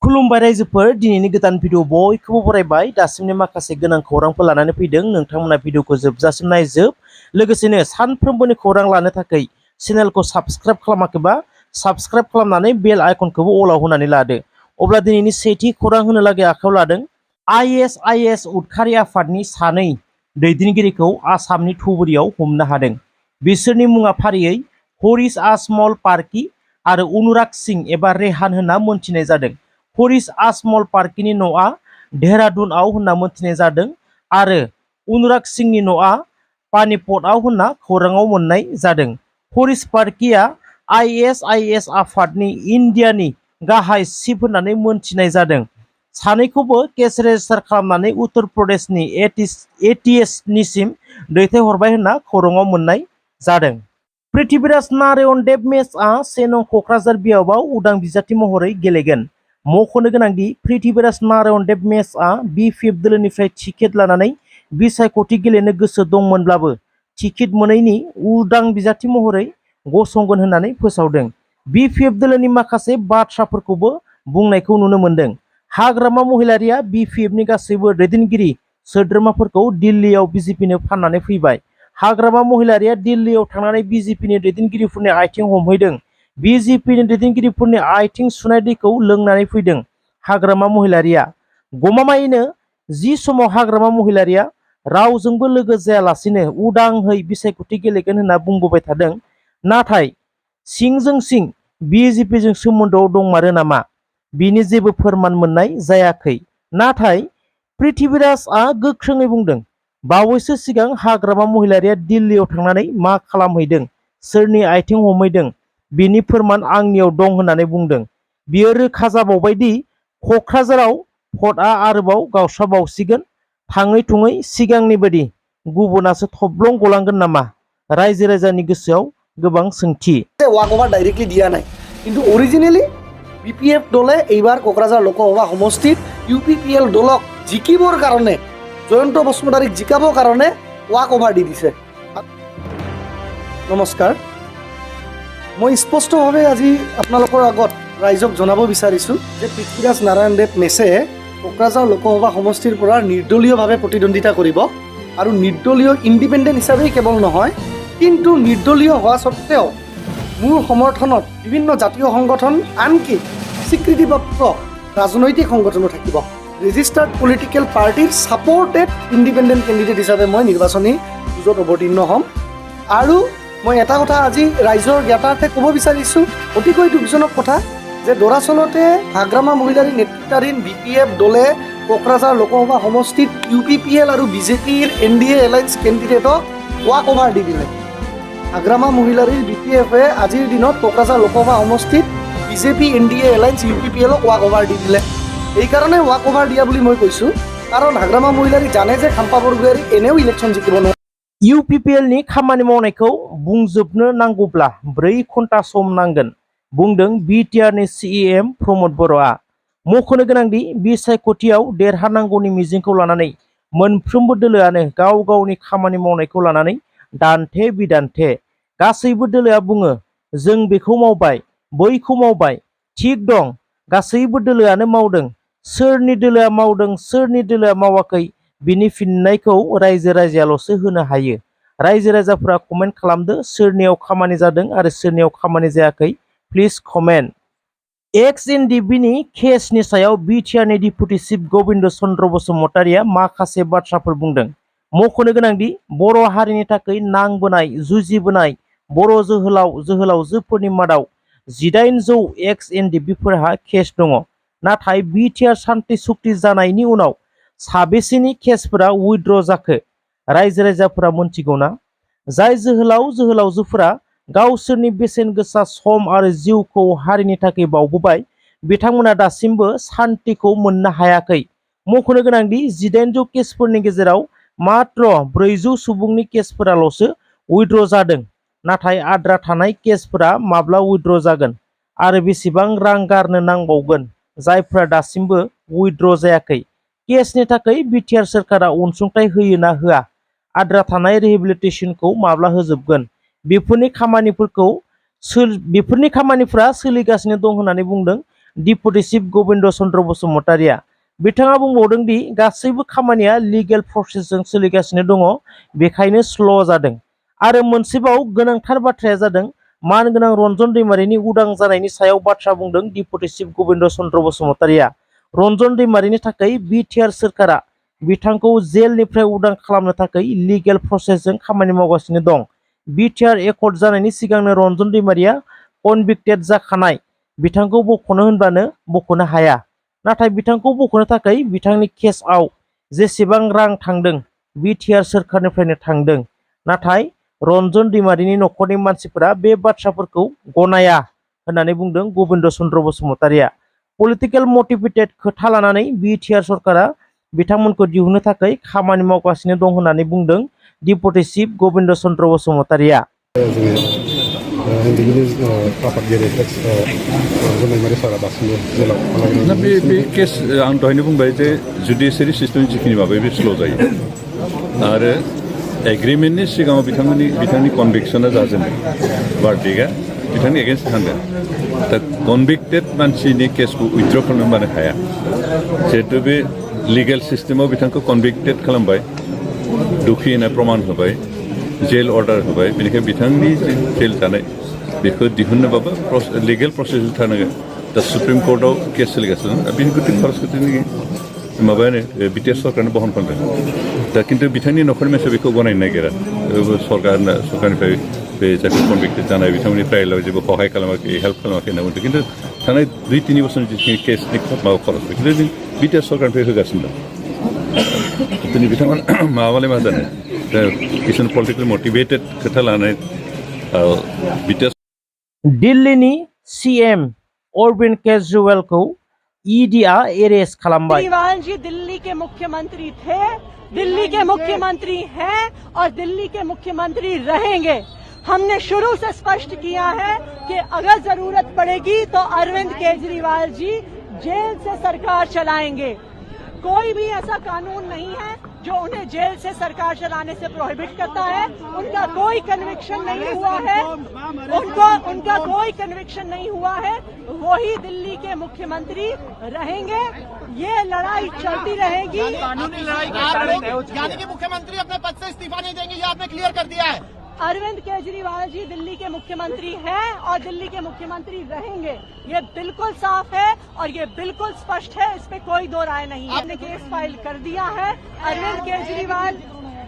खुलुमबाय रायजोफोर दिनैनि गोदान भिडिअ बयखौबो बरायबाय दासिमनि माखासे गोनां खौरांफोर लानानै फैदों नोंथांमोना भिडिअखौ जोबजासिम नायजोब लोगोसेनो सानफ्रोमबोनि खौरां लानो थाखाय चेनेलखौ साबस्क्राइब खालामाखैबा साबस्क्राइब खालामनानै बेल आइकनखौबो अलाव होनानै लादो अब्ला दिनैनि सेथि खौरां होनो लागै आखायाव लादों आइएसआइएस उदखारि आफादनि सानै दैदेनगिरिखौ आसामनि धुबुरीयाव हमनो हादों बिसोरनि मुङा फारियै हरिश आजमल पार्की आरो अनुराग सिंह एबा रेहान होनना मोनथिनाय जादों हरिश आजमल पार्कीनि न'आ देहरादुनआव होनना मोनथिनाय जादों आरो अनुराग सिंहनि न'आ पानीपतआव होनना खौराङाव मोननाय जादों हरिश पार्कीया आइएसआइएस आफादनि इन्डियानि गाहाय चिफ होननानै मोनथिनाय जादों सानैखौबो केस रेजिस्टार खालामनानै उत्तर प्रदेशनि एटीएसनिसिम दैथायहरबाय होनना खौराङाव मोननाय जादों पृथ्वीराज नारायण देब मेचआ 1 नं क'क्राझार बियाबाव उदां बिजाथि महरै गेलेगोन मख'नो गोनांदि पृथ्वीराज नारायण देब मेचआ BPF दोलोनिफ्राय टिकेट लानानै बिसायख'थि गेलेनो गोसो दंमोनब्लाबो टिकेट मोनैनि उदां बिजाथि महरै गसंगोन होननानै फोसावदों BPF दोलोनि माखासे बाथ्राफोरखौबो बुंनायखौ नुनो मोन्दों हाग्रामा महिलारिया BPFनि गासैबो दैदेनगिरि सोद्रोमाफोरखौ दिल्लीयाव BJPनो फाननानै फैबाय हाग्रामा महिलारिया दिल्लीयाव थांनानै BJPनि दैदेनगिरिफोरनि आथिं हमहैदों BJPनि दैदेनगिरिफोरनि आथिं सुनाय दैखौ लोंनानै फैदों हाग्रामा महिलारिया गमामायैनो जि समाव हाग्रामा महिलारिया रावजोंबो लोगो जायालासिनो उदांहै बिसायख'थि गेलेगोन होनना बुंबोबाय थादों नाथाय सिंजों सिं BJPजों सोमोन्दोआव दंमारो नामा बिनि जेबो फोरमान मोननाय जायाखै नाथाय पृथ्वीराजआ गोख्रोङै बुंदों बावैसो सिगां हाग्रामा महिलारिया दिल्लीयाव थांनानै मा खालामहैदों सोरनि आथिं हमहैदों बिनि फोरमान आंनियाव दं होननानै बुंदों बियो रोखा जाबावबायदि क'क्राझाराव भटआ आरोबाव गावस्राबावसिगोन थाङै थुङै सिगांनि बायदि गुबुनासो थब्लं गलांगोन नामा रायजो राजानि गोसोआव गोबां सोंथि ওয়াকওভার ডাইরেক্টলি দিয়া নাই কিন্তু অরিজিনালি BPF দলে এইবাৰ কোকৰাঝাৰ লোকসভা সমষ্টিত UPPL দলক জিকিবৰ কাৰণে জয়ন্ত বসুমতাৰীক জিকাবৰ কাৰণে ওয়াকওভাৰ দি দিছে নমস্কাৰ মই স্পষ্টভাৱে আজি আপোনালোকৰ আগত ৰাইজক জনাব বিচাৰিছোঁ যে পৃথ্বীৰাজ নাৰায়ণ দেৱ মেছে কোকৰাঝাৰ লোকসভা সমষ্টিৰ পৰা নিৰ্দলীয়ভাৱে প্ৰতিদ্বন্দ্বিতা কৰিব আৰু নিৰ্দলীয় ইণ্ডিপেণ্ডেণ্ট হিচাপেই কেৱল নহয় কিন্তু নিৰ্দলীয় হোৱা স্বত্তেও মোৰ সমৰ্থনত বিভিন্ন জাতীয় সংগঠন আনকি স্বীকৃতিপ্ৰাপ্ত ৰাজনৈতিক সংগঠনো থাকিব ৰেজিষ্টাৰ্ড পলিটিকেল পাৰ্টিৰ ছাপৰ্টেড ইণ্ডিপেণ্ডেণ্ট কেণ্ডিডেট হিচাপে মই নিৰ্বাচনী যুঁজত অৱতীৰ্ণ হ'ম আৰু মই এটা কথা আজি ৰাইজৰ জ্ঞাতাৰ্থে ক'ব বিচাৰিছোঁ অতিকৈ দুখজনক কথা যে দৰাচলতে হাগ্ৰামা মহিলাৰী নেতৃত্বাধীন BPF দলে কোকৰাঝাৰ লোকসভা সমষ্টিত UPPL আৰু BJPৰ NDA এলায়েন্স কেণ্ডিডেটক ওয়াকওভাৰ দি দিলে হাগ্ৰামা মহিলাৰীৰ BPFে আজিৰ দিনত কোকৰাঝাৰ লোকসভা সমষ্টিত BJP NDA এলায়েন্স UPPLক ওয়াকওভাৰ দি দিলে এইকাৰণে ওয়াকওভাৰ দিয়া বুলি মই কৈছোঁ কাৰণ হাগ্ৰামা মহিলাৰী জানে যে খাম্পা বৰগোহাঞি এনেও ইলেকশ্যন জিকিব নোৱাৰে UPPLनि खामानि मावनायखौ बुंजोबनो नांगौब्ला 4 घन्टा सम नांगोन बुंदों BTRनि CEM प्रमद बर'आ मख'नो गोनांदि बिसायख'थियाव देरहानांगौनि मिजिंखौ लानानै मोनफ्रोमबो दोलोआनो गाव गावनि खामानि मावनायखौ लानानै दान्थे बिदान्थे गासैबो दोलोआ बुङो जों बेखौ मावबाय बैखौ मावबाय थिग दं गासैबो दोलोआनो मावदों सोरनि दोलोआ मावदों सोरनि दोलोआ मावाखै बिनि फिननायखौ रायजो राजायाल'सो होनो हायो रायजो राजाफोरा कमेन्ट खालामदो सोरनियाव खामानि जादों आरो सोरनियाव खामानि जायाखै प्लिज कमेन्ट XNDBनि केसनि सायाव BTRनि डिप्युटि चिफ गबिन्द चन्द्र बसुमतारीया माखासे बाथ्राफोर बुंदों मख'नो गोनांदि बर' हारिनि थाखाय नांबोनाय जुजिबोनाय बर' जोहोलावजोफोरनि मादाव 1800 XNDBफोरहा केस दङ नाथाय BTR सान्थि सुक्ति जानायनि उनाव साबेसेनि केसफोरा उइथड्र जाखो रायजो राजाफोरा मोनथिगौना जाय जोहोलावजोफोरा गावसोरनि बेसेन गोसा सम आरो जिउखौ हारिनि थाखाय बावबोबाय बिथांमोना दासिमबो सान्थिखौ मोननो हायाखै मख'नो गोनांदि 1800 केसफोरनि गेजेराव मात्र 400 सुबुंनि केसफोराल'सो उइथड्र जादों नाथाय आद्रा थानाय केसफोरा माब्ला उइथड्र जागोन आरो बेसेबां रां गारनो नांबावगोन जायफोरा दासिमबो उइथड्र जायाखै केसनि थाखाय BTR सोरखारा अनसुंथाइ होयो ना होआ आद्रा थानाय रिहेबिलिटेसनखौ माब्ला होजोबगोन बेफोरनि खामानिफोरा सोलिगासिनो दं होननानै बुंदों डिपुटि चिफ गोविंद चन्द्र बसुमतारिया। बिथाङा बुंबावदों दि गासैबो खामानिया लिगेल प्रसेसजों सोलिगासिनो दङ, बेखायनो स्ल' जादों। आरो मोनसेबाव गोनांथार बाथ्राया जादों मानगोनां रन्जन दैमारिनि उदां जानायनि सायाव बाथ्रा बुंदों डिपुटि चिफ गोविंद चन्द्र बसुमतारिया। रन्जन दैमारिनि थाखाय BTR सोरखारा बिथांखौ जेलनिफ्राय उदां खालामनो थाखाय लिगेल प्रसेसजों खामानि मावगासिनो दं। BTR एकर्ड जानायनि सिगांनो रन्जन दैमारिया कनभिक्टेड जाखानाय, बिथांखौ बख'नो होनब्लानो बख'नो हाया। नाथाय बिथांखौ बख'नो थाखाय बिथांनि केसआव जेसेबां रां थांदों BTR सोरखारनिफ्रायनो थांदों। नाथाय रन्जन दैमारिनि नखरनि मानसिफोरा बे बाथ्राफोरखौ गनाया होननानै बुंदों गोविंद चन्द्र बसुमतारिया। पलिटिकेल मटिभेटेड खोथा लानानै BTR सरकारा बिथांमोनखौ दिहुननो थाखाय खामानि मावगासिनो दं होननानै बुंदों डिपुटि चिफ गोविंद चन्द्र बसुमतारिया। केस आं दहायनो बुंबाय जे जुडिशियारि सिस्टेम जिखिनि माबायो बे स्ल' जायो आरो एग्रिमेन्टनि सिगाङाव बिथांनि कनभिक्सना जाजेनदों, भार्डिक्टआ बिथांनि एगेन्स्ट थांदों। दा कनभिक्टेड मानसिनि केसखौ उइथड्र खालामनो हाया, जिहेतु बे लिगेल सिस्टेमाव बिथांखौ कनभिक्टेड खालामबाय, दुखि होनना प्रमान होबाय, जेल अर्डार होबाय, बेनिखायनो बिथांनि जेल जानाय बेखौ दिहुननोबाबो लिगेल प्रसेसजों थानांगोन। दा सुप्रिम कर्टआव केस सोलिगासिनो दं, बेनि गोथै खरसखौनि माबायानो BTR सरकारनो बहन खालामदों। दा खिन्थु बिथांनि न'खरनि मानसिया बेखौ गनायनो नागिरा। सरकारनिफ्राय बे जायखौ कनभिक्टेड जानाय बिथांमोननि ट्रायेलाव जेबो सहाय खालामाखै, हेल्प खालामाखै होनना बुंदों। खिन्थु थांनाय 2-3 बोसोरनि जिखिनि केसनि माबा खरस खिन्थु जों BTR सरकारनिफ्राय होगासिनो दं। दिनै बिथांमोना माबालाय मा जानो किसुमान पलिटिकेल मटिभेटेड खोथा लानानै BTR दिल्लीनि CM अरविंद केजरीवालखौ EDआ एरेस्ट खालामबाय। केजरीवाल जी दिल्ली के मुख्यमंत्री थे, दिल्ली के मुख्यमंत्री हैं और दिल्ली के मुख्यमंत्री रहेंगे। हमने शुरू से स्पष्ट किया है कि अगर जरूरत पड़ेगी तो अरविंद केजरीवाल जी जेल से सरकार चलाएंगे। कोई भी ऐसा कानून नहीं है जो उन्हें जेल से सरकार चलाने से प्रोहिबिट करता है। उनका कोई कन्विक्शन नहीं हुआ है, उनका कोई कन्विक्शन नहीं हुआ है। वही दिल्ली के मुख्यमंत्री रहेंगे। ये लड़ाई चलती रहेगी। कानूनी लड़ाई यानी कि मुख्यमंत्री अपने पद से इस्तीफा नहीं देंगे, ये आपने क्लियर कर दिया है। अरविंद केजरीवाल जी दिल्ली के मुख्यमंत्री हैं और दिल्ली के मुख्यमंत्री रहेंगे। ये बिल्कुल साफ है और ये बिल्कुल स्पष्ट है, इस पे कोई दो राय नहीं है। आपने केस फाइल कर दिया है।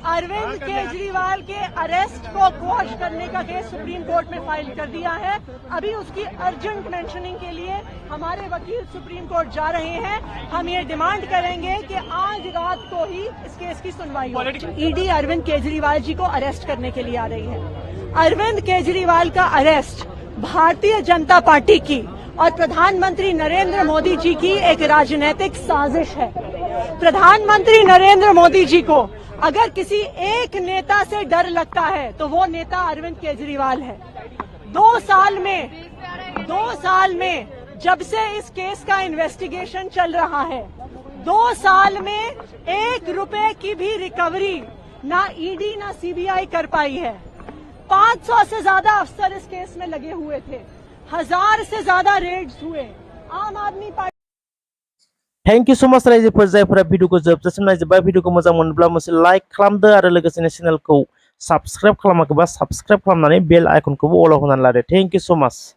अरविंद केजरीवाल के अरेस्ट को क्वॉश करने का केस सुप्रीम कोर्ट में फाइल कर दिया है। अभी उसकी अर्जेंट मेंशनिंग के लिए हमारे वकील सुप्रीम कोर्ट जा रहे हैं। हम ये डिमांड करेंगे कि आज रात को ही इस केस की सुनवाई हो। ईडी अरविंद केजरीवाल जी को अरेस्ट करने के लिए आ रही है। अरविंद केजरीवाल का अरेस्ट भारतीय जनता पार्टी की और प्रधानमंत्री नरेंद्र मोदी जी की एक राजनीतिक साजिश है। प्रधानमंत्री नरेंद्र मोदी जी को अगर किसी एक नेता से डर लगता है तो वो नेता अरविंद केजरीवाल है। 2 साल में जब से इस केस का इन्वेस्टिगेशन चल रहा है, 2 साल में 1 रुपए की भी रिकवरी ना ईडी ना CBI कर पाई है। 500 से ज्यादा अफसर इस केस में लगे हुए थे, 1000 से ज्यादा रेड्स हुए। आम आदमी party thank you so much रायजोफोर जायफोरा भिडियोखौ जोबजासिम नायजोब्बाय। भिडियोखौ मोजां मोनोब्ला मोनसे लाइक खालामदो आरो लोगोसेनो चेनेलखौ साबस्क्राइब खालामाखैबा साबस्क्राइब खालामनानै बेल आइकनखौबो अलाव होनानै लादो। Thank you so much.